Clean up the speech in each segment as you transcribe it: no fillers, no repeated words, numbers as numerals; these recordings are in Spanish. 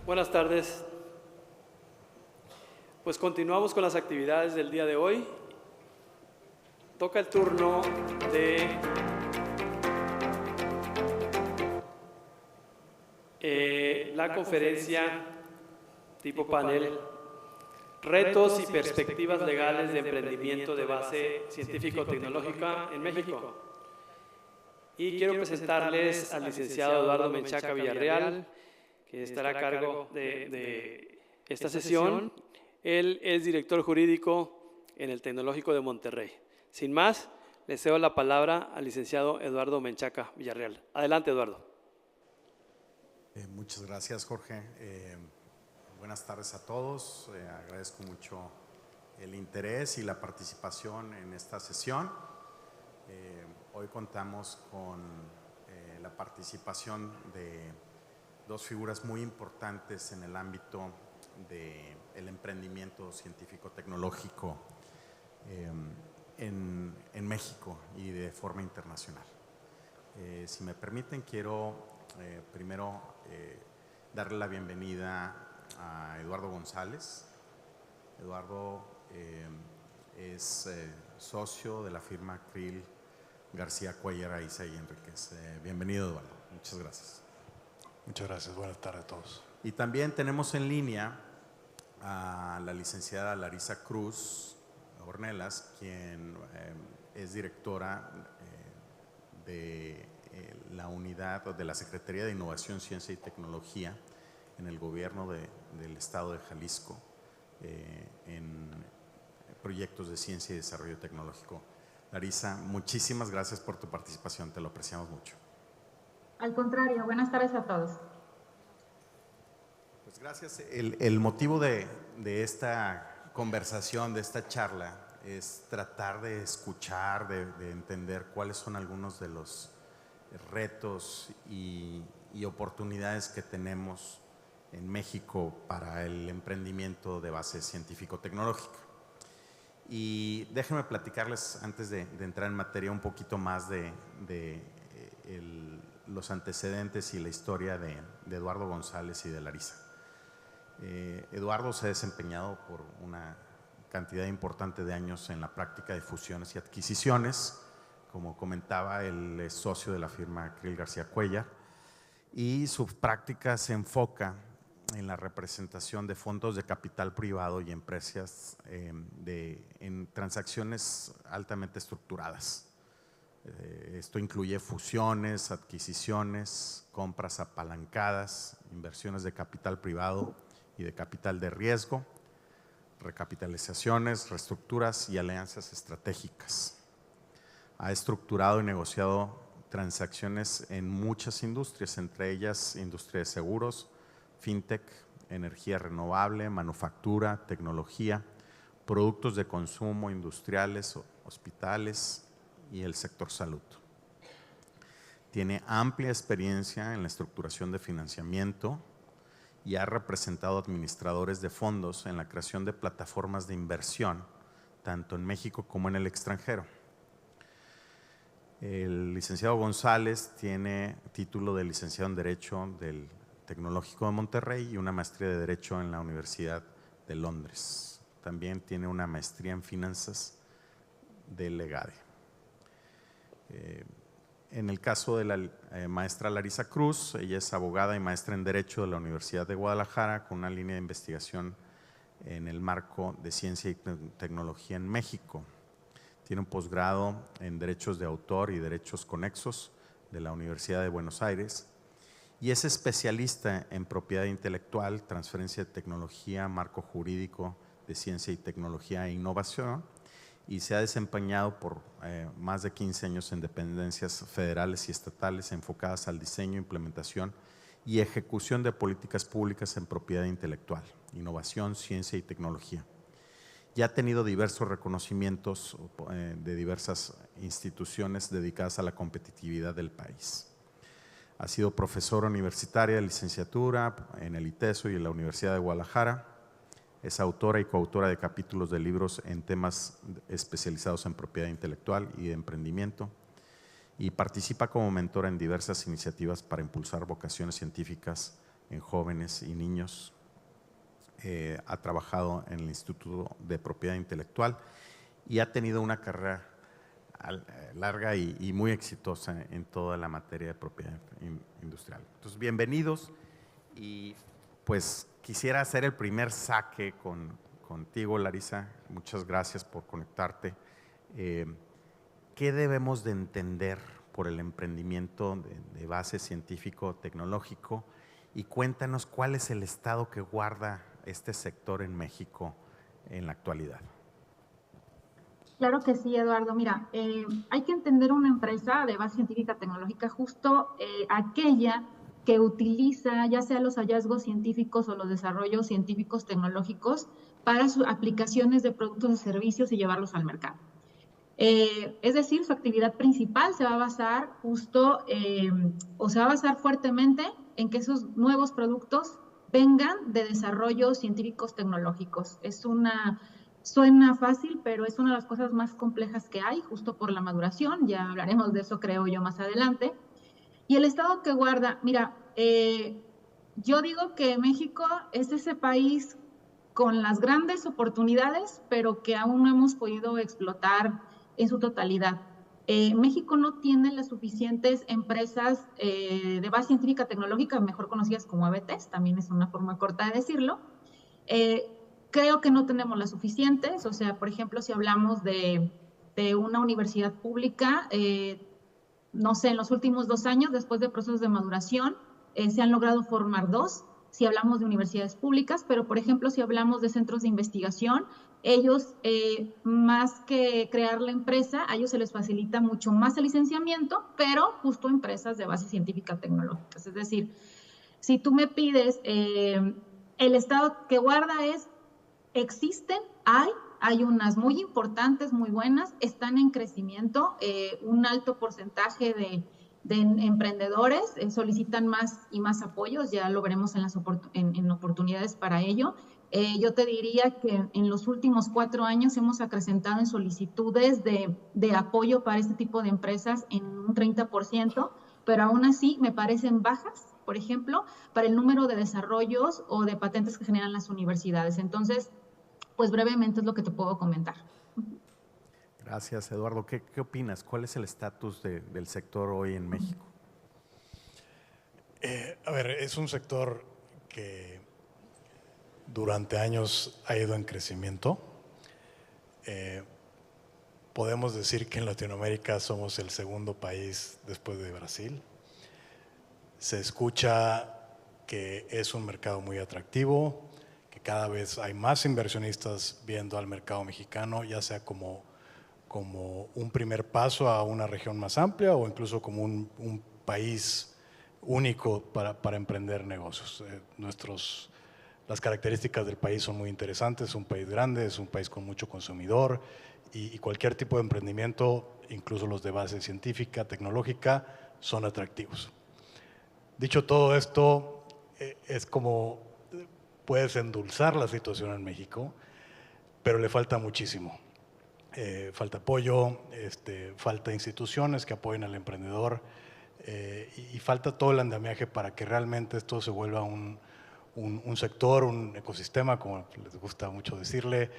Buenas tardes. Pues continuamos con las actividades del día de hoy. Toca el turno de la conferencia tipo panel, retos y perspectivas legales de emprendimiento de base científico-tecnológica en México. Y quiero presentarles al licenciado Eduardo Menchaca Villarreal, que estará a cargo de esta sesión. Él es director jurídico en el Tecnológico de Monterrey. Sin más, le cedo la palabra al licenciado Eduardo Menchaca Villarreal. Adelante, Eduardo. Muchas gracias, Jorge. Buenas tardes a todos. Agradezco mucho el interés y la participación en esta sesión. Hoy contamos con la participación de dos figuras muy importantes en el ámbito del emprendimiento científico-tecnológico en México y de forma internacional. Si me permiten, quiero primero darle la bienvenida a Eduardo González. Eduardo es socio de la firma Krill García Cuellar Aiza y Enríquez. Bienvenido, Eduardo. Muchas gracias. Muchas gracias. Buenas tardes a todos. Y también tenemos en línea a la licenciada Larisa Cruz Ornelas, quien es directora de la unidad de la Secretaría de Innovación, Ciencia y Tecnología en el gobierno del estado de Jalisco en proyectos de ciencia y desarrollo tecnológico. Larisa, muchísimas gracias por tu participación, te lo apreciamos mucho. Al contrario, buenas tardes a todos. Pues gracias. El motivo de esta conversación, de esta charla, es tratar de escuchar, de entender cuáles son algunos de los retos y oportunidades que tenemos en México para el emprendimiento de base científico-tecnológica. Y déjenme platicarles, antes de entrar en materia, un poquito más de los antecedentes y la historia de Eduardo González y de Larisa. Eduardo se ha desempeñado por una cantidad importante de años en la práctica de fusiones y adquisiciones. Como comentaba, él es socio de la firma Krill García Cuellar y su práctica se enfoca en la representación de fondos de capital privado y empresas en transacciones altamente estructuradas. Esto incluye fusiones, adquisiciones, compras apalancadas, inversiones de capital privado y de capital de riesgo, recapitalizaciones, reestructuras y alianzas estratégicas. Ha estructurado y negociado transacciones en muchas industrias, entre ellas industria de seguros, fintech, energía renovable, manufactura, tecnología, productos de consumo industriales, hospitales y el sector salud. Tiene amplia experiencia en la estructuración de financiamiento y ha representado administradores de fondos en la creación de plataformas de inversión, tanto en México como en el extranjero. El licenciado González tiene título de licenciado en Derecho del Tecnológico de Monterrey y una maestría de Derecho en la Universidad de Londres. También tiene una maestría en Finanzas del Legade. En el caso de la maestra Larisa Cruz, ella es abogada y maestra en Derecho de la Universidad de Guadalajara con una línea de investigación en el marco de Ciencia y Tecnología en México. Tiene un posgrado en Derechos de Autor y Derechos Conexos de la Universidad de Buenos Aires y es especialista en propiedad intelectual, transferencia de tecnología, marco jurídico de ciencia y tecnología e innovación, y se ha desempeñado por más de 15 años en dependencias federales y estatales enfocadas al diseño, implementación y ejecución de políticas públicas en propiedad intelectual, innovación, ciencia y tecnología. Ya ha tenido diversos reconocimientos de diversas instituciones dedicadas a la competitividad del país. Ha sido profesora universitaria de licenciatura en el ITESO y en la Universidad de Guadalajara. Es autora y coautora de capítulos de libros en temas especializados en propiedad intelectual y de emprendimiento y participa como mentora en diversas iniciativas para impulsar vocaciones científicas en jóvenes y niños. Ha trabajado en el Instituto de Propiedad Intelectual y ha tenido una carrera larga y muy exitosa en toda la materia de propiedad industrial. Entonces, bienvenidos, y pues quisiera hacer el primer saque contigo, Larisa. Muchas gracias por conectarte. ¿Qué debemos de entender por el emprendimiento de base científico-tecnológico? Y cuéntanos cuál es el estado que guarda este sector en México en la actualidad. Claro que sí, Eduardo. Mira, hay que entender una empresa de base científica tecnológica justo aquella que utiliza ya sea los hallazgos científicos o los desarrollos científicos tecnológicos para sus aplicaciones de productos y servicios y llevarlos al mercado. Es decir, su actividad principal se va a basar justo o se va a basar fuertemente en que esos nuevos productos vengan de desarrollos científicos tecnológicos. Suena fácil, pero es una de las cosas más complejas que hay, justo por la maduración. Ya hablaremos de eso, creo yo, más adelante. Y el estado que guarda, mira, yo digo que México es ese país con las grandes oportunidades, pero que aún no hemos podido explotar en su totalidad. México no tiene las suficientes empresas de base científica tecnológica, mejor conocidas como ABTs, también es una forma corta de decirlo. Creo que no tenemos las suficientes, o sea, por ejemplo, si hablamos de una universidad pública, no sé, en los últimos 2 años, después de procesos de maduración, se han logrado formar 2, si hablamos de universidades públicas, pero por ejemplo, si hablamos de centros de investigación, ellos, más que crear la empresa, a ellos se les facilita mucho más el licenciamiento, pero justo empresas de base científica tecnológica. Es decir, si tú me pides, el estado que guarda es, existen, hay unas muy importantes, muy buenas, están en crecimiento, un alto porcentaje de emprendedores solicitan más y más apoyos, ya lo veremos en oportunidades para ello. Yo te diría que en los últimos 4 años hemos acrecentado en solicitudes de apoyo para este tipo de empresas en un 30%, pero aún así me parecen bajas, por ejemplo, para el número de desarrollos o de patentes que generan las universidades. Entonces, pues brevemente es lo que te puedo comentar. Gracias, Eduardo. ¿Qué opinas? ¿Cuál es el estatus del sector hoy en México? A ver, es un sector que durante años ha ido en crecimiento. Podemos decir que en Latinoamérica somos el segundo país después de Brasil. Se escucha que es un mercado muy atractivo, que cada vez hay más inversionistas viendo al mercado mexicano, ya sea como un primer paso a una región más amplia o incluso como un país único para emprender negocios. Las características del país son muy interesantes, es un país grande, es un país con mucho consumidor y cualquier tipo de emprendimiento, incluso los de base científica, tecnológica, son atractivos. Dicho todo esto, es como puedes endulzar la situación en México, pero le falta muchísimo. Falta apoyo, falta instituciones que apoyen al emprendedor y falta todo el andamiaje para que realmente esto se vuelva un sector, un ecosistema, como les gusta mucho decirle,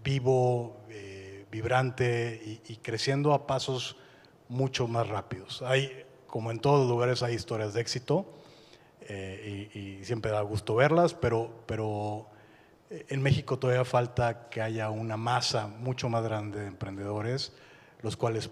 vivo, vibrante y creciendo a pasos mucho más rápidos. Como en todos los lugares hay historias de éxito y siempre da gusto verlas, pero en México todavía falta que haya una masa mucho más grande de emprendedores, los cuales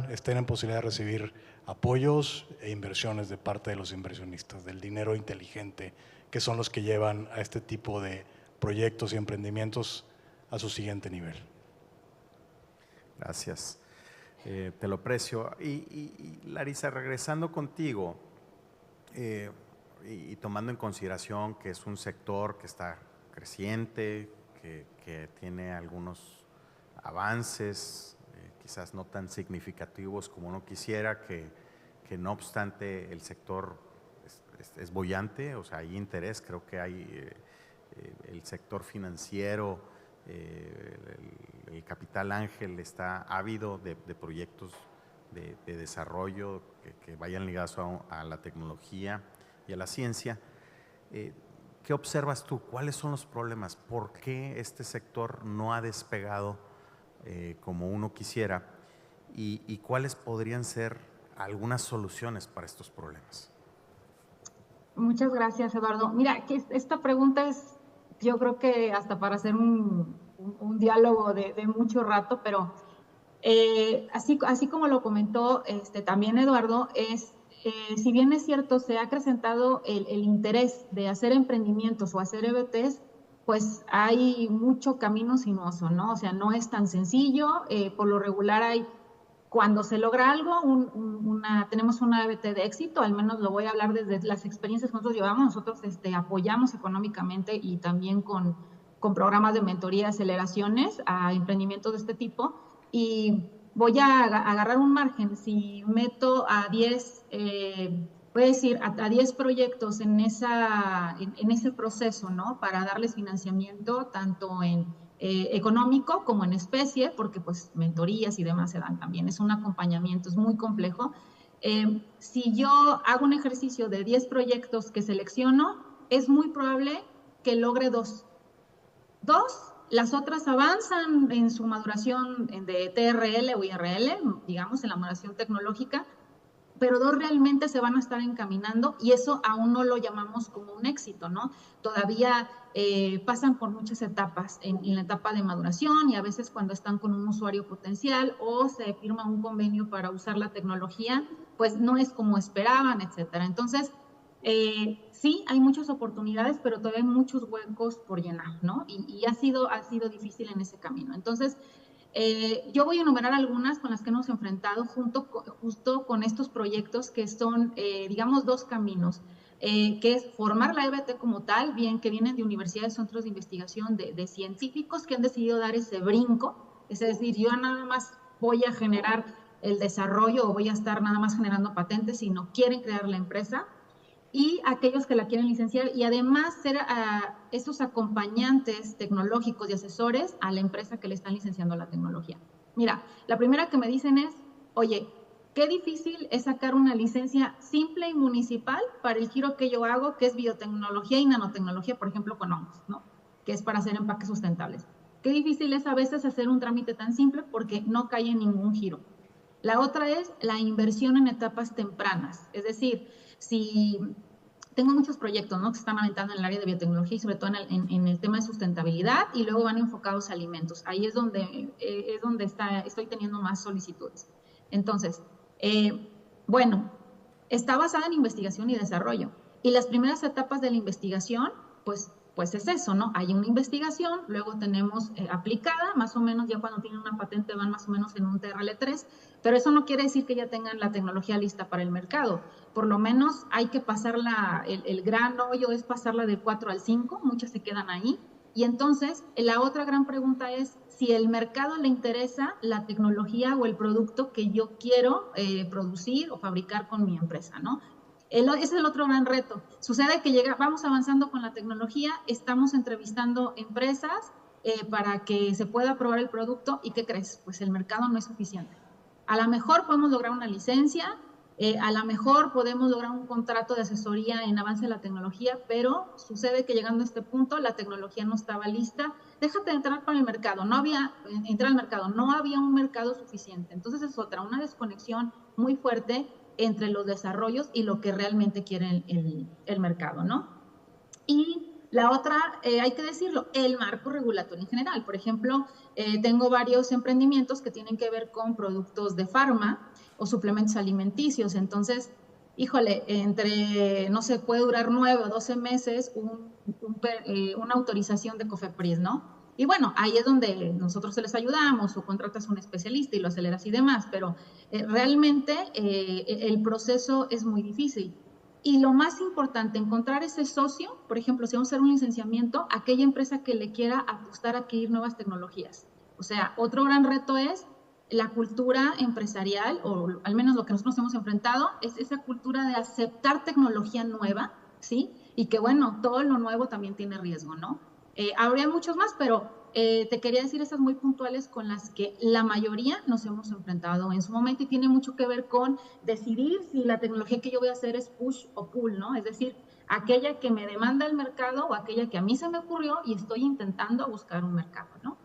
estén en posibilidad de recibir apoyos e inversiones de parte de los inversionistas, del dinero inteligente, que son los que llevan a este tipo de proyectos y emprendimientos a su siguiente nivel. Gracias, te lo aprecio. Y Larisa, regresando contigo y tomando en consideración que es un sector que está creciente, que tiene algunos avances, quizás no tan significativos como uno quisiera, que no obstante el sector es boyante, o sea, hay interés, creo que hay el sector financiero, el capital ángel está ávido de proyectos de desarrollo que vayan ligados a la tecnología. y a la ciencia. ¿Qué observas tú? ¿Cuáles son los problemas? ¿Por qué este sector no ha despegado como uno quisiera? ¿Y cuáles podrían ser algunas soluciones para estos problemas? Muchas gracias, Eduardo. Mira, que esta pregunta es, yo creo que hasta para hacer un diálogo de mucho rato, pero así como lo comentó también Eduardo, si bien es cierto, se ha acrecentado el interés de hacer emprendimientos o hacer EBTs, pues hay mucho camino sinuoso, ¿no? O sea, no es tan sencillo. Por lo regular cuando se logra algo, tenemos una EBT de éxito, al menos lo voy a hablar desde las experiencias que nosotros llevamos. Nosotros apoyamos económicamente y también con programas de mentoría, aceleraciones a emprendimientos de este tipo, y voy a agarrar un margen. Si meto a 10, voy a decir, a 10 proyectos en ese proceso, ¿no? Para darles financiamiento, tanto en económico como en especie, porque pues mentorías y demás se dan también. Es un acompañamiento, es muy complejo. Si yo hago un ejercicio de 10 proyectos que selecciono, es muy probable que logre 2. Las otras avanzan en su maduración de TRL o IRL, digamos, en la maduración tecnológica, pero 2 realmente se van a estar encaminando, y eso aún no lo llamamos como un éxito, ¿no? Todavía pasan por muchas etapas en la etapa de maduración, y a veces cuando están con un usuario potencial o se firma un convenio para usar la tecnología, pues no es como esperaban, etcétera. Entonces, sí, hay muchas oportunidades, pero todavía hay muchos huecos por llenar, ¿no? Y ha sido difícil en ese camino. Entonces, yo voy a enumerar algunas con las que hemos enfrentado justo con estos proyectos, que son, digamos, 2 caminos, que es formar la EBT como tal, bien que vienen de universidades, centros de investigación, de científicos que han decidido dar ese brinco, es decir, yo nada más voy a generar el desarrollo o voy a estar nada más generando patentes, sino quieren crear la empresa, y aquellos que la quieren licenciar, y además ser esos acompañantes tecnológicos y asesores a la empresa que le están licenciando la tecnología. Mira, la primera que me dicen es, oye, qué difícil es sacar una licencia simple y municipal para el giro que yo hago, que es biotecnología y nanotecnología, por ejemplo, con hongos, ¿no? Que es para hacer empaques sustentables. Qué difícil es a veces hacer un trámite tan simple porque no cae en ningún giro. La otra es la inversión en etapas tempranas, es decir, si tengo muchos proyectos, ¿no?, que están aventando en el área de biotecnología y sobre todo en el tema de sustentabilidad, y luego van enfocados a alimentos. Ahí es donde estoy teniendo más solicitudes. Entonces, bueno, está basada en investigación y desarrollo. Y las primeras etapas de la investigación, pues es eso, ¿no? Hay una investigación, luego tenemos aplicada, más o menos ya cuando tienen una patente van más o menos en un TRL3, pero eso no quiere decir que ya tengan la tecnología lista para el mercado. Por lo menos hay que pasarla, el gran hoyo es pasarla del 4 al 5, muchas se quedan ahí. Y entonces, la otra gran pregunta es si el mercado le interesa la tecnología o el producto que yo quiero producir o fabricar con mi empresa, ¿no? Ese es el otro gran reto. Sucede que vamos avanzando con la tecnología, estamos entrevistando empresas para que se pueda probar el producto, y ¿qué crees? Pues el mercado no es suficiente. A lo mejor podemos lograr una licencia, a lo mejor podemos lograr un contrato de asesoría en avance de la tecnología, pero sucede que llegando a este punto la tecnología no estaba lista. Déjate de entrar para el mercado, no había un mercado suficiente. Entonces es una desconexión muy fuerte entre los desarrollos y lo que realmente quiere el mercado, ¿no? Y la otra, hay que decirlo, el marco regulatorio en general. Por ejemplo, tengo varios emprendimientos que tienen que ver con productos de farma o suplementos alimenticios. Entonces, híjole, no sé, puede durar 9 o 12 meses una autorización de COFEPRIS, ¿no? Y bueno, ahí es donde nosotros se les ayudamos, o contratas a un especialista y lo aceleras y demás, pero realmente el proceso es muy difícil. Y lo más importante, encontrar ese socio. Por ejemplo, si vamos a hacer un licenciamiento, aquella empresa que le quiera apostar a adquirir nuevas tecnologías. O sea, otro gran reto es la cultura empresarial, o al menos lo que nosotros hemos enfrentado, es esa cultura de aceptar tecnología nueva, ¿sí? Y que bueno, todo lo nuevo también tiene riesgo, ¿no? Habría muchos más, pero te quería decir esas muy puntuales con las que la mayoría nos hemos enfrentado en su momento y tiene mucho que ver con decidir si la tecnología que yo voy a hacer es push o pull, ¿no? Es decir, aquella que me demanda el mercado o aquella que a mí se me ocurrió y estoy intentando buscar un mercado, ¿no?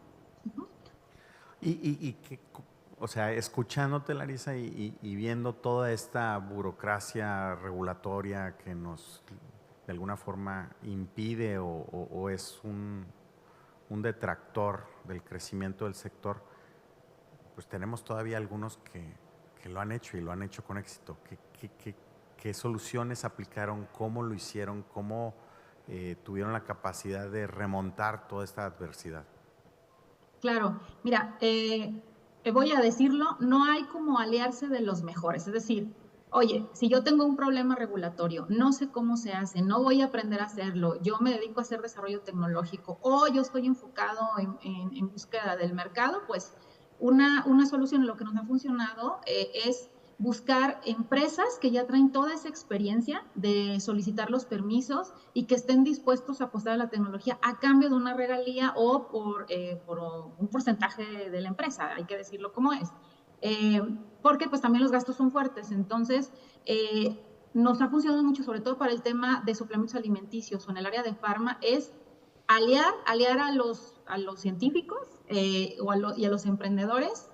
O sea, escuchándote, Larisa, y viendo toda esta burocracia regulatoria que nos de alguna forma impide o es un detractor del crecimiento del sector, pues tenemos todavía algunos que lo han hecho y lo han hecho con éxito. ¿Qué soluciones aplicaron? ¿Cómo lo hicieron? ¿Cómo tuvieron la capacidad de remontar toda esta adversidad? Claro, mira, voy a decirlo, no hay como aliarse de los mejores. Es decir, oye, si yo tengo un problema regulatorio, no sé cómo se hace, no voy a aprender a hacerlo, yo me dedico a hacer desarrollo tecnológico o yo estoy enfocado en búsqueda del mercado, pues una solución, lo que nos ha funcionado es buscar empresas que ya traen toda esa experiencia de solicitar los permisos y que estén dispuestos a apostar a la tecnología a cambio de una regalía o por un porcentaje de la empresa, hay que decirlo como es. Porque pues también los gastos son fuertes, entonces nos ha funcionado mucho, sobre todo para el tema de suplementos alimenticios o en el área de farma, es aliar a los científicos y a los emprendedores,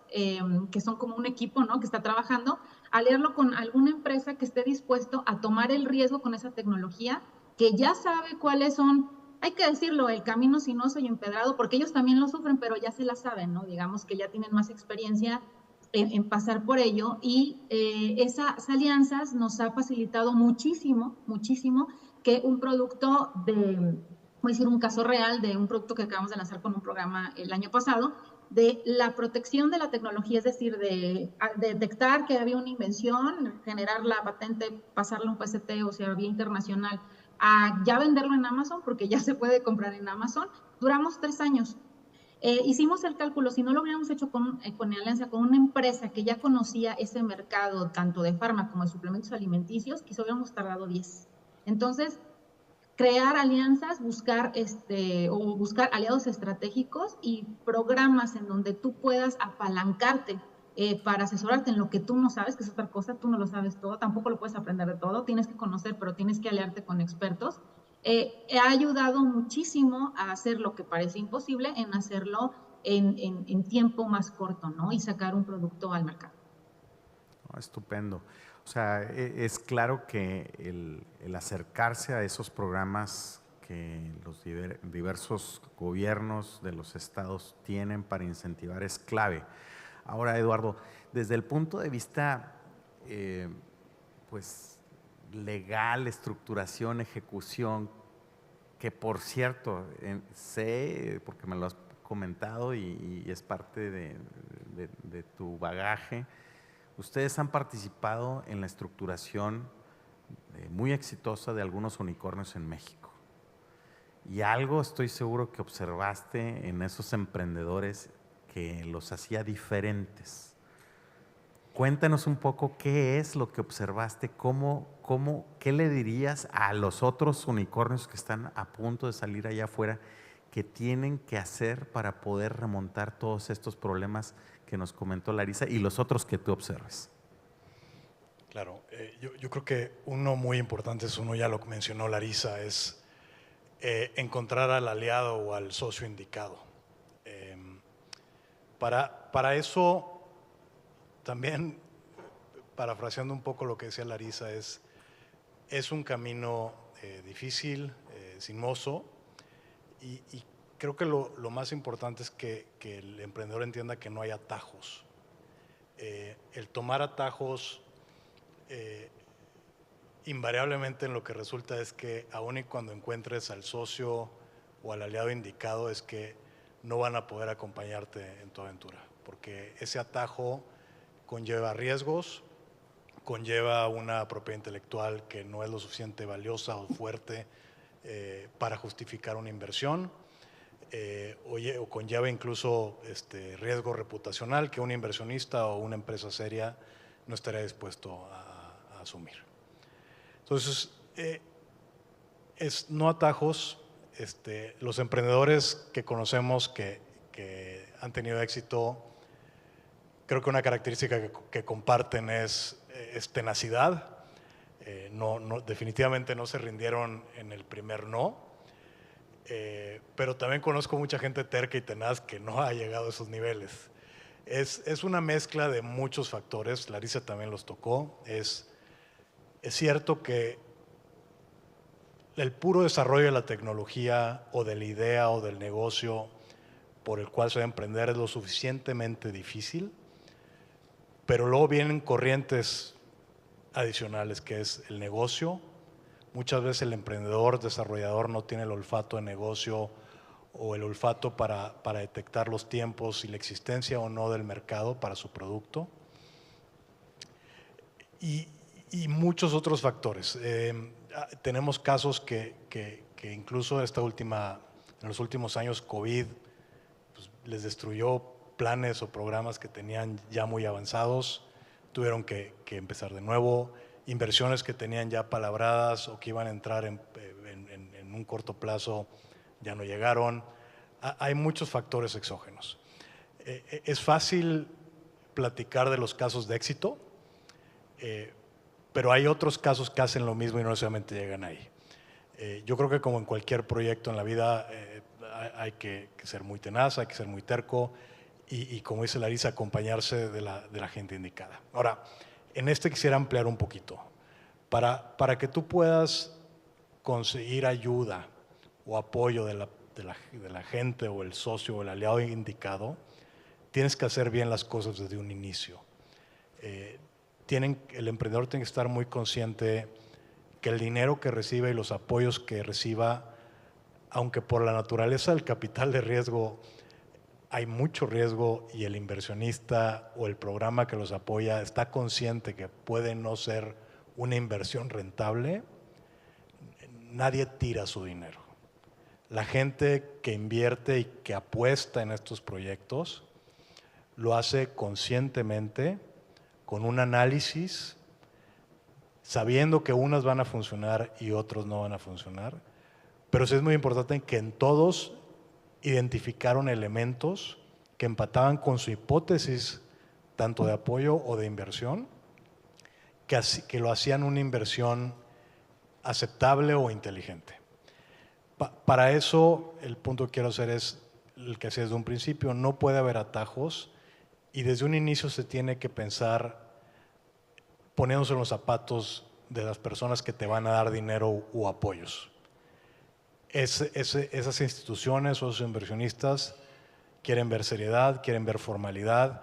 que son como un equipo, ¿no?, que está trabajando, aliarlo con alguna empresa que esté dispuesto a tomar el riesgo con esa tecnología, que ya sabe cuáles son, hay que decirlo, el camino sinuoso y empedrado, porque ellos también lo sufren, pero ya se la saben, ¿no? Digamos que ya tienen más experiencia en pasar por ello y esas alianzas nos ha facilitado muchísimo, muchísimo que un producto voy a decir un caso real de un producto que acabamos de lanzar con un programa el año pasado, de la protección de la tecnología, es decir, de detectar que había una invención, generar la patente, pasarla a un PCT, o sea, vía internacional, a ya venderlo en Amazon, porque ya se puede comprar en Amazon. Duramos 3 años. Hicimos el cálculo, si no lo hubiéramos hecho con alianza con una empresa que ya conocía ese mercado, tanto de farma como de suplementos alimenticios, quizá hubiéramos tardado 10. Entonces, crear alianzas, buscar aliados estratégicos y programas en donde tú puedas apalancarte para asesorarte en lo que tú no sabes, que es otra cosa, tú no lo sabes todo, tampoco lo puedes aprender de todo, tienes que conocer, pero tienes que aliarte con expertos. Ha ayudado muchísimo a hacer lo que parece imposible, en hacerlo en tiempo más corto, ¿no? Y sacar un producto al mercado. Oh, estupendo. O sea, es claro que el acercarse a esos programas que los diversos gobiernos de los estados tienen para incentivar es clave. Ahora, Eduardo, desde el punto de vista pues legal, estructuración, ejecución, que por cierto, sé, porque me lo has comentado y es parte de tu bagaje, ustedes han participado en la estructuración muy exitosa de algunos unicornios en México. Y algo estoy seguro que observaste en esos emprendedores que los hacía diferentes. Cuéntanos un poco qué es lo que observaste, qué le dirías a los otros unicornios que están a punto de salir allá afuera que tienen que hacer para poder remontar todos estos problemas que nos comentó Larisa y los otros que tú observes. Claro, yo creo que uno muy importante es, uno ya lo mencionó Larisa, es encontrar al aliado o al socio indicado. Para eso, también, parafraseando un poco lo que decía Larisa, es un camino difícil, sinuoso, y creo que lo más importante es que el emprendedor entienda que no hay atajos. El tomar atajos invariablemente en lo que resulta es que aun y cuando encuentres al socio o al aliado indicado, es que no van a poder acompañarte en tu aventura, porque ese atajo conlleva riesgos, conlleva una propiedad intelectual que no es lo suficiente valiosa o fuerte para justificar una inversión, o conlleva incluso riesgo reputacional que un inversionista o una empresa seria no estaría dispuesto a asumir. Entonces, no atajos. Los emprendedores que conocemos que que han tenido éxito, creo que una característica que comparten es tenacidad. Definitivamente no se rindieron en el primer no, pero también conozco mucha gente terca y tenaz que no ha llegado a esos niveles. Es una mezcla de muchos factores, Larisa también los tocó. Es cierto que el puro desarrollo de la tecnología o de la idea o del negocio por el cual se va a emprender es lo suficientemente difícil, pero luego vienen corrientes adicionales, que es el negocio. Muchas veces el emprendedor, desarrollador no tiene el olfato de negocio o el olfato para detectar los tiempos y la existencia o no del mercado para su producto. Y muchos otros factores. Tenemos casos que incluso en los últimos años COVID pues, les destruyó planes o programas que tenían ya muy avanzados, tuvieron que empezar de nuevo, inversiones que tenían ya palabradas o que iban a entrar en un corto plazo ya no llegaron. Hay muchos factores exógenos. Es fácil platicar de los casos de éxito, pero hay otros casos que hacen lo mismo y no necesariamente llegan ahí. Yo creo que como en cualquier proyecto en la vida hay que ser muy tenaz, hay que ser muy terco y como dice Larisa, acompañarse de la gente indicada. Ahora, en este quisiera ampliar un poquito. Para que tú puedas conseguir ayuda o apoyo de la gente o el socio o el aliado indicado, tienes que hacer bien las cosas desde un inicio. El emprendedor tiene que estar muy consciente que el dinero que recibe y los apoyos que reciba, aunque por la naturaleza del capital de riesgo hay mucho riesgo y el inversionista o el programa que los apoya está consciente que puede no ser una inversión rentable, nadie tira su dinero. La gente que invierte y que apuesta en estos proyectos lo hace conscientemente, con un análisis, sabiendo que unas van a funcionar y otros no van a funcionar, pero sí es muy importante que en todos identificaron elementos que empataban con su hipótesis tanto de apoyo o de inversión, que lo hacían una inversión aceptable o inteligente. Para eso, el punto que quiero hacer es el que hacía desde un principio, no puede haber atajos y desde un inicio se tiene que pensar poniéndose en los zapatos de las personas que te van a dar dinero o apoyos. Esas instituciones o esos inversionistas quieren ver seriedad, quieren ver formalidad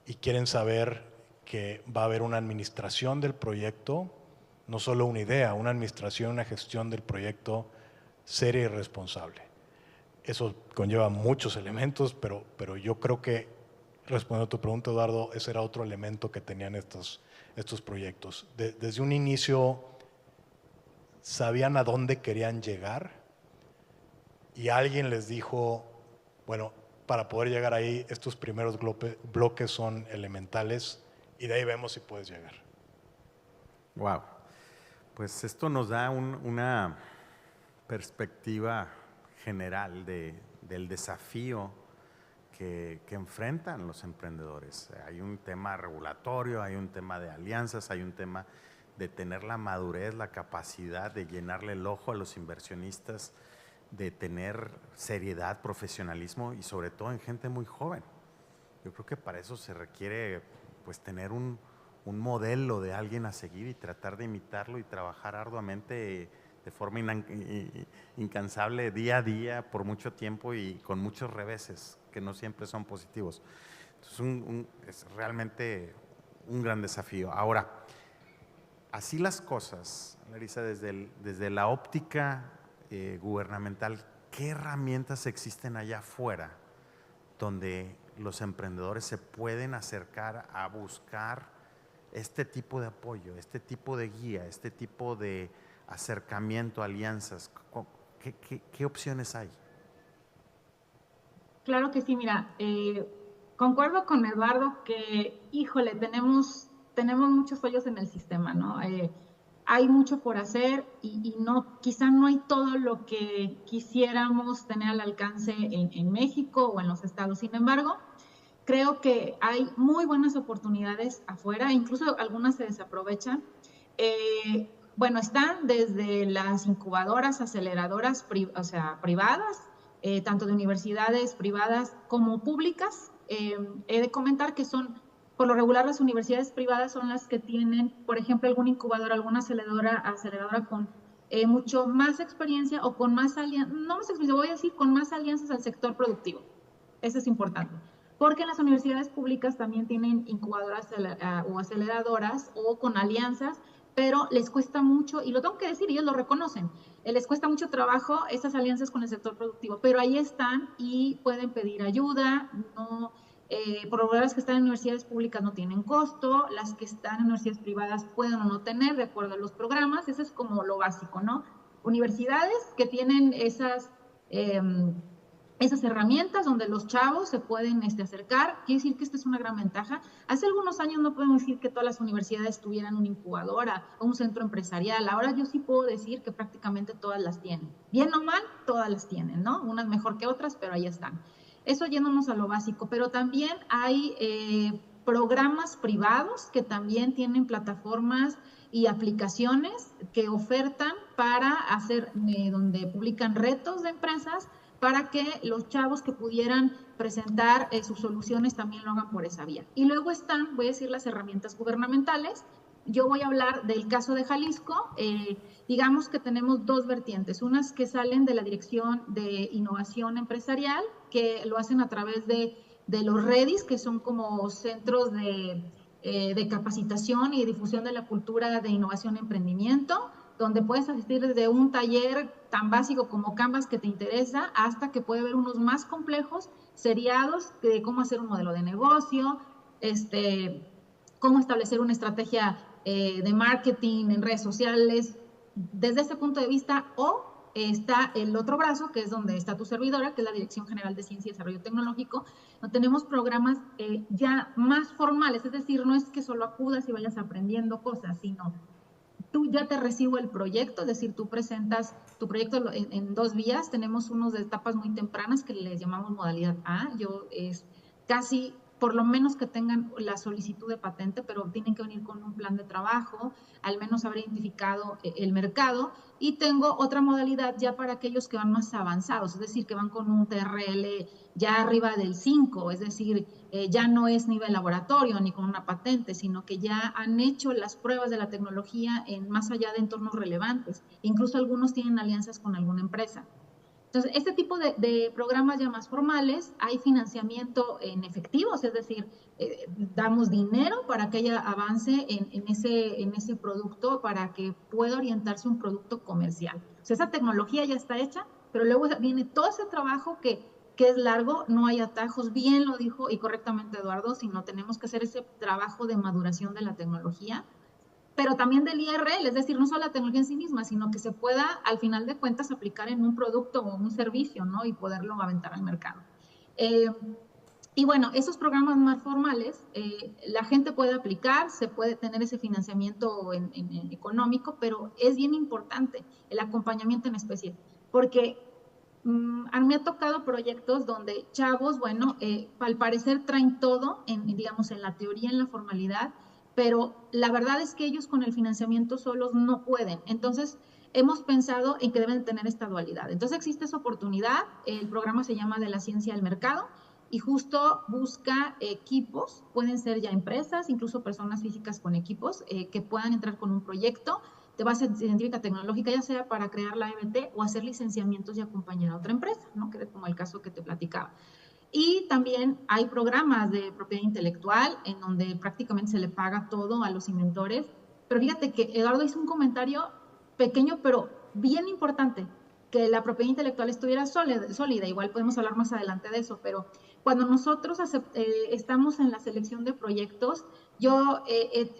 y quieren saber que va a haber una administración del proyecto, no solo una idea, una administración, una gestión del proyecto seria y responsable. Eso conlleva muchos elementos, pero yo creo que, respondiendo a tu pregunta, Eduardo, ese era otro elemento que tenían estos proyectos. Desde un inicio sabían a dónde querían llegar y alguien les dijo, bueno, para poder llegar ahí, estos primeros bloques son elementales y de ahí vemos si puedes llegar. Wow. Pues esto nos da una perspectiva general del desafío que enfrentan los emprendedores. Hay un tema regulatorio, hay un tema de alianzas, hay un tema de tener la madurez, la capacidad de llenarle el ojo a los inversionistas, de tener seriedad, profesionalismo y sobre todo en gente muy joven. Yo creo que para eso se requiere pues tener un modelo de alguien a seguir y tratar de imitarlo y trabajar arduamente de forma incansable día a día por mucho tiempo y con muchos reveses que no siempre son positivos. Entonces es realmente un gran desafío. Ahora, así las cosas, Larisa, desde la óptica gubernamental, ¿qué herramientas existen allá afuera donde los emprendedores se pueden acercar a buscar este tipo de apoyo, este tipo de guía, este tipo de acercamiento, alianzas? ¿Qué opciones hay? Claro que sí, mira, concuerdo con Eduardo que, híjole, tenemos muchos fallos en el sistema, ¿no? hay mucho por hacer y no, quizá no hay todo lo que quisiéramos tener al alcance en México o en los estados. Sin embargo, creo que hay muy buenas oportunidades afuera, incluso algunas se desaprovechan. Bueno, están desde las incubadoras, aceleradoras, privadas, tanto de universidades privadas como públicas. He de comentar que son, por lo regular, las universidades privadas son las que tienen, por ejemplo, alguna incubadora, alguna aceleradora con mucho más experiencia o con más alianzas, no más experiencia, voy a decir con más alianzas al sector productivo. Eso es importante. Porque las universidades públicas también tienen incubadoras o aceleradoras o con alianzas, pero les cuesta mucho, y lo tengo que decir, ellos lo reconocen, les cuesta mucho trabajo estas alianzas con el sector productivo, pero ahí están y pueden pedir ayuda. No, por lo general, las que están en universidades públicas no tienen costo, las que están en universidades privadas pueden o no tener, de acuerdo a los programas. Eso es como lo básico, ¿no? Universidades que tienen esas herramientas donde los chavos se pueden acercar. Quiere decir que esta es una gran ventaja. Hace algunos años no podemos decir que todas las universidades tuvieran una incubadora o un centro empresarial. Ahora yo sí puedo decir que prácticamente todas las tienen. Bien o mal, todas las tienen, ¿no? Unas mejor que otras, pero ahí están. Eso yéndonos a lo básico, pero también hay programas privados que también tienen plataformas y aplicaciones que ofertan para hacer, donde publican retos de empresas, para que los chavos que pudieran presentar sus soluciones también lo hagan por esa vía. Y luego están, voy a decir, las herramientas gubernamentales. Yo voy a hablar del caso de Jalisco. Digamos que tenemos dos vertientes, unas que salen de la Dirección de Innovación Empresarial, que lo hacen a través de los REDIs, que son como centros de capacitación y difusión de la cultura de innovación y emprendimiento, donde puedes asistir desde un taller tan básico como Canvas que te interesa, hasta que puede haber unos más complejos, seriados, de cómo hacer un modelo de negocio, cómo establecer una estrategia de marketing en redes sociales, desde ese punto de vista. O está el otro brazo, que es donde está tu servidora, que es la Dirección General de Ciencia y Desarrollo Tecnológico, donde tenemos programas ya más formales, es decir, no es que solo acudas y vayas aprendiendo cosas, sino tú ya te recibo el proyecto, es decir, tú presentas tu proyecto en dos vías. Tenemos unos de etapas muy tempranas que les llamamos modalidad A. Es casi, por lo menos que tengan la solicitud de patente, pero tienen que venir con un plan de trabajo, al menos haber identificado el mercado. Y tengo otra modalidad ya para aquellos que van más avanzados, es decir, que van con un TRL ya arriba del 5, es decir, ya no es nivel laboratorio ni con una patente, sino que ya han hecho las pruebas de la tecnología en más allá de entornos relevantes. Incluso algunos tienen alianzas con alguna empresa. Entonces, este tipo de programas ya más formales, hay financiamiento en efectivos, es decir, damos dinero para que haya avance en ese producto, para que pueda orientarse un producto comercial. O sea, esa tecnología ya está hecha, pero luego viene todo ese trabajo que es largo, no hay atajos. Bien lo dijo y correctamente Eduardo, sino tenemos que hacer ese trabajo de maduración de la tecnología, pero también del IRL, es decir, no solo la tecnología en sí misma, sino que se pueda, al final de cuentas, aplicar en un producto o un servicio, ¿no? Y poderlo aventar al mercado. Y bueno, esos programas más formales, la gente puede aplicar, se puede tener ese financiamiento en económico, pero es bien importante el acompañamiento en especie, porque a mí me ha tocado proyectos donde chavos, bueno, al parecer traen todo, digamos, en la teoría, en la formalidad, pero la verdad es que ellos con el financiamiento solos no pueden. Entonces, hemos pensado en que deben tener esta dualidad. Entonces, existe esa oportunidad. El programa se llama De la Ciencia al Mercado y justo busca equipos, pueden ser ya empresas, incluso personas físicas con equipos que puedan entrar con un proyecto de base científica tecnológica, ya sea para crear la EBT o hacer licenciamientos y acompañar a otra empresa, ¿no? Que es como el caso que te platicaba. Y también hay programas de propiedad intelectual en donde prácticamente se le paga todo a los inventores. Pero fíjate que Eduardo hizo un comentario pequeño, pero bien importante, que la propiedad intelectual estuviera sólida. Igual podemos hablar más adelante de eso, pero cuando nosotros estamos en la selección de proyectos,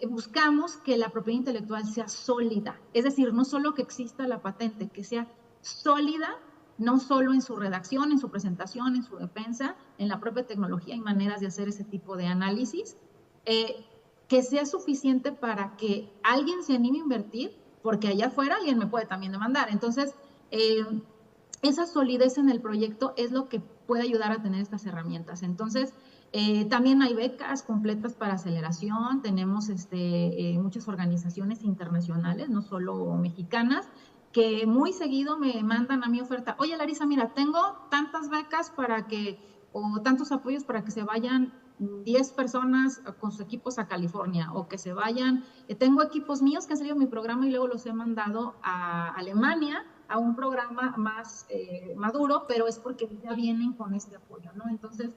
buscamos que la propiedad intelectual sea sólida. Es decir, no solo que exista la patente, que sea sólida, no solo en su redacción, en su presentación, en su defensa, en la propia tecnología. Hay maneras de hacer ese tipo de análisis, que sea suficiente para que alguien se anime a invertir porque allá afuera alguien me puede también demandar. Entonces, esa solidez en el proyecto es lo que puede ayudar a tener estas herramientas. Entonces, también hay becas completas para aceleración, tenemos muchas organizaciones internacionales, no solo mexicanas, que muy seguido me mandan a mi oferta, oye Larisa, mira, tengo tantas becas o tantos apoyos para que se vayan 10 personas con sus equipos a California, o que se vayan, tengo equipos míos que han salido en mi programa y luego los he mandado a Alemania, a un programa más maduro, pero es porque ya vienen con este apoyo, ¿no? Entonces,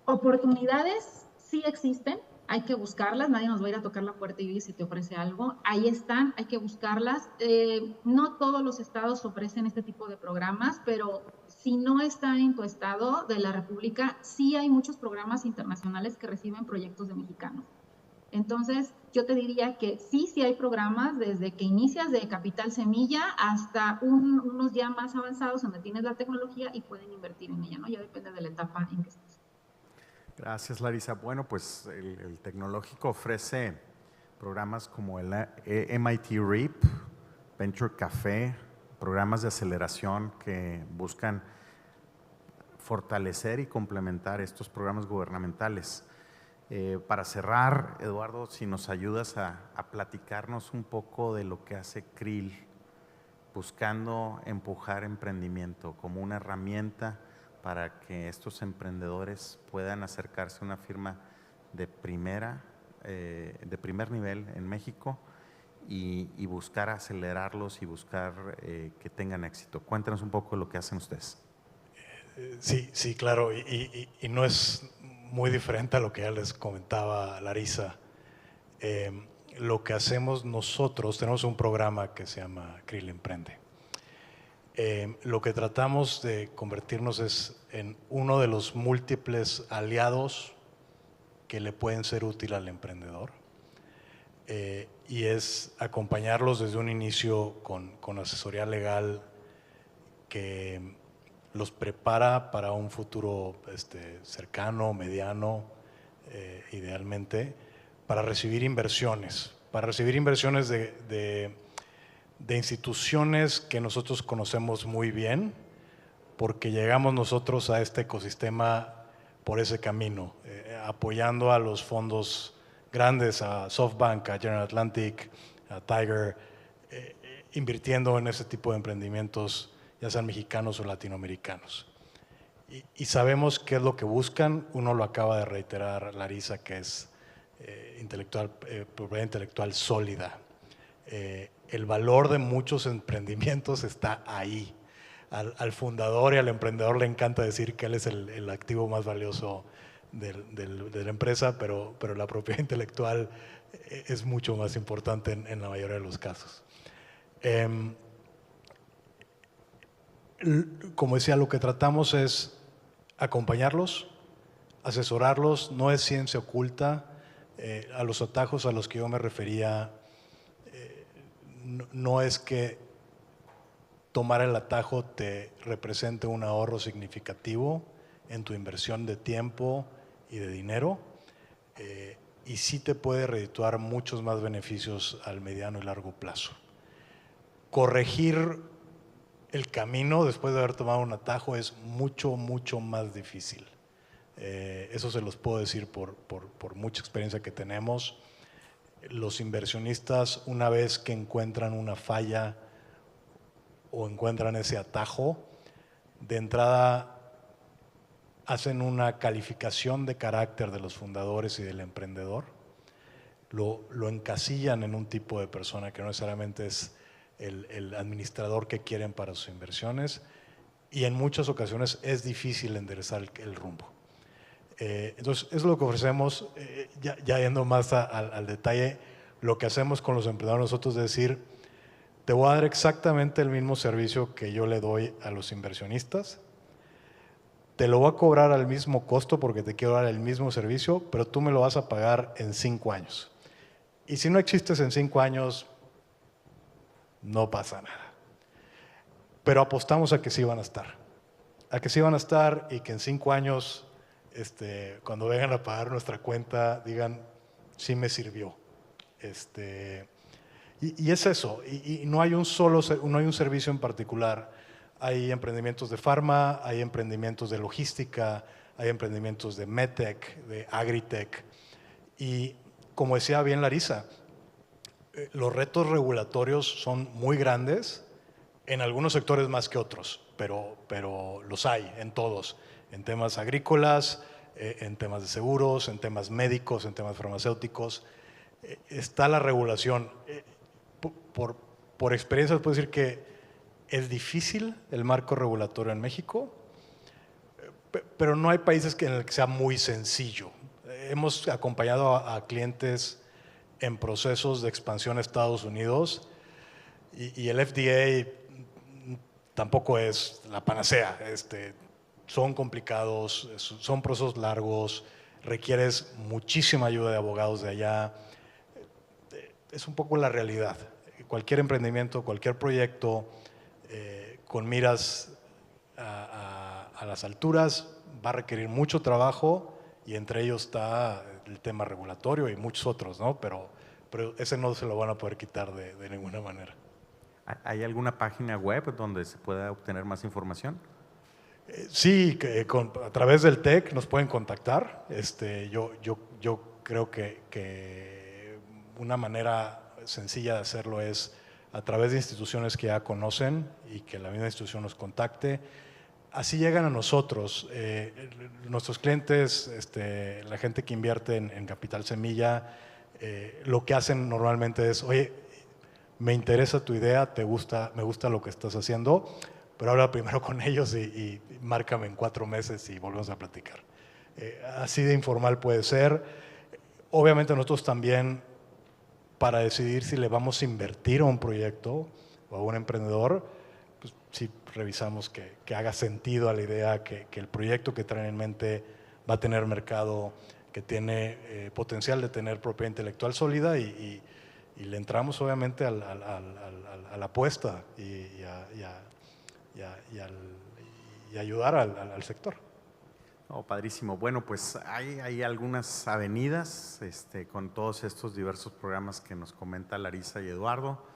oportunidades sí existen, hay que buscarlas, nadie nos va a ir a tocar la puerta y si te ofrece algo, ahí están, hay que buscarlas. No todos los estados ofrecen este tipo de programas, pero si no está en tu estado de la República, sí hay muchos programas internacionales que reciben proyectos de mexicanos. Entonces, yo te diría que sí hay programas desde que inicias de Capital Semilla hasta unos ya más avanzados donde tienes la tecnología y pueden invertir en ella, ¿no? Ya depende de la etapa en que estés. Gracias, Larisa. Bueno, pues el tecnológico ofrece programas como el MIT REAP, Venture Café, programas de aceleración que buscan fortalecer y complementar estos programas gubernamentales. Para cerrar, Eduardo, si nos ayudas a platicarnos un poco de lo que hace CRIL, buscando empujar emprendimiento como una herramienta para que estos emprendedores puedan acercarse a una firma de primer nivel en México y buscar acelerarlos y buscar que tengan éxito. Cuéntanos un poco de lo que hacen ustedes. Sí, claro, y no es muy diferente a lo que ya les comentaba Larisa. Lo que hacemos nosotros, tenemos un programa que se llama CRIL Emprende. Lo que tratamos de convertirnos es en uno de los múltiples aliados que le pueden ser útil al emprendedor, y es acompañarlos desde un inicio con asesoría legal que los prepara para un futuro cercano, mediano, idealmente, para recibir inversiones de instituciones que nosotros conocemos muy bien, porque llegamos nosotros a este ecosistema por ese camino, apoyando a los fondos grandes, a SoftBank, a General Atlantic, a Tiger, invirtiendo en ese tipo de emprendimientos, ya sean mexicanos o latinoamericanos. Y sabemos qué es lo que buscan. Uno lo acaba de reiterar Larisa, que es propiedad intelectual sólida. El valor de muchos emprendimientos está ahí. Al fundador y al emprendedor le encanta decir que él es el activo más valioso de la empresa, pero la propiedad intelectual es mucho más importante en la mayoría de los casos. Como decía, lo que tratamos es acompañarlos, asesorarlos, no es ciencia oculta. A los atajos a los que yo me refería, no es que tomar el atajo te represente un ahorro significativo en tu inversión de tiempo y de dinero, y sí te puede redituar muchos más beneficios al mediano y largo plazo. Corregir el camino después de haber tomado un atajo es mucho más difícil. Eso se los puedo decir por mucha experiencia que tenemos. Los inversionistas, una vez que encuentran una falla o encuentran ese atajo, de entrada hacen una calificación de carácter de los fundadores y del emprendedor, lo encasillan en un tipo de persona que no necesariamente es el administrador que quieren para sus inversiones, y en muchas ocasiones es difícil enderezar el rumbo. Entonces, eso es lo que ofrecemos. Ya yendo más al detalle, lo que hacemos con los emprendedores nosotros es decir, te voy a dar exactamente el mismo servicio que yo le doy a los inversionistas, te lo voy a cobrar al mismo costo porque te quiero dar el mismo servicio, pero tú me lo vas a pagar en 5 años. Y si no existes en 5 años, no pasa nada. Pero apostamos a que sí van a estar. A que sí van a estar y que en 5 años, cuando vengan a pagar nuestra cuenta, digan, sí me sirvió. Y es eso, y no hay un servicio en particular. Hay emprendimientos de farma, hay emprendimientos de logística, hay emprendimientos de medtech, de agritech. Y como decía bien Larisa, los retos regulatorios son muy grandes, en algunos sectores más que otros, pero los hay en todos, en temas agrícolas, en temas de seguros, en temas médicos, en temas farmacéuticos. Está la regulación. Por experiencia puedo decir que es difícil el marco regulatorio en México, pero no hay países en el que sea muy sencillo. Hemos acompañado a clientes en procesos de expansión a Estados Unidos y el FDA tampoco es la panacea. Son complicados, son procesos largos, requieres muchísima ayuda de abogados de allá. Es un poco la realidad. Cualquier emprendimiento, cualquier proyecto con miras a las alturas va a requerir mucho trabajo y entre ellos está el tema regulatorio y muchos otros, ¿no? Pero ese no se lo van a poder quitar de ninguna manera. ¿Hay alguna página web donde se pueda obtener más información? Sí, a través del TEC nos pueden contactar. Yo creo que una manera sencilla de hacerlo es a través de instituciones que ya conocen y que la misma institución nos contacte. Así llegan a nosotros. Nuestros clientes, la gente que invierte en Capital Semilla, lo que hacen normalmente es, oye, me interesa tu idea, me gusta lo que estás haciendo, pero habla primero con ellos y márcame en 4 meses y volvemos a platicar. Así de informal puede ser. Obviamente nosotros también, para decidir si le vamos a invertir a un proyecto o a un emprendedor, pues sí revisamos que haga sentido a la idea, que el proyecto que traen en mente va a tener mercado, que tiene potencial de tener propiedad intelectual sólida y le entramos obviamente a la apuesta y ayudar al sector. Oh, padrísimo. Bueno, pues hay algunas avenidas con todos estos diversos programas que nos comenta Larisa y Eduardo,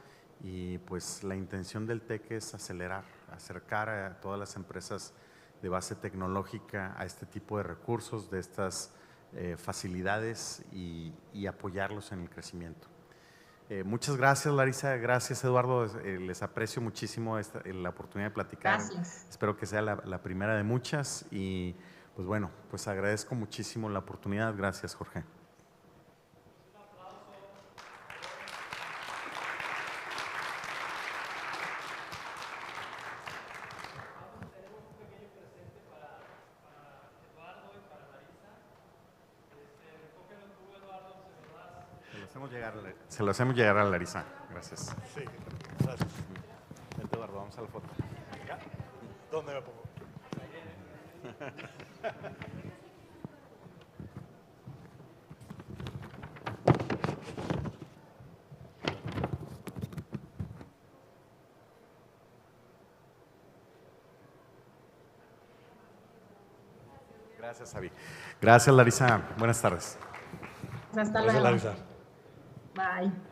y pues la intención del TEC es acercar a todas las empresas de base tecnológica a este tipo de recursos, de estas facilidades y apoyarlos en el crecimiento. Muchas gracias, Larisa, gracias, Eduardo, les aprecio muchísimo la oportunidad de platicar. Gracias. Espero que sea la primera de muchas y pues bueno, pues agradezco muchísimo la oportunidad. Gracias, Jorge. Se lo hacemos llegar a Larisa. Gracias. Sí, gracias. Vente, Eduardo, vamos a la foto. ¿Dónde me pongo? Gracias, Avi. Gracias, Larisa. Buenas tardes. Hasta Gracias, luego. Larisa. Bye.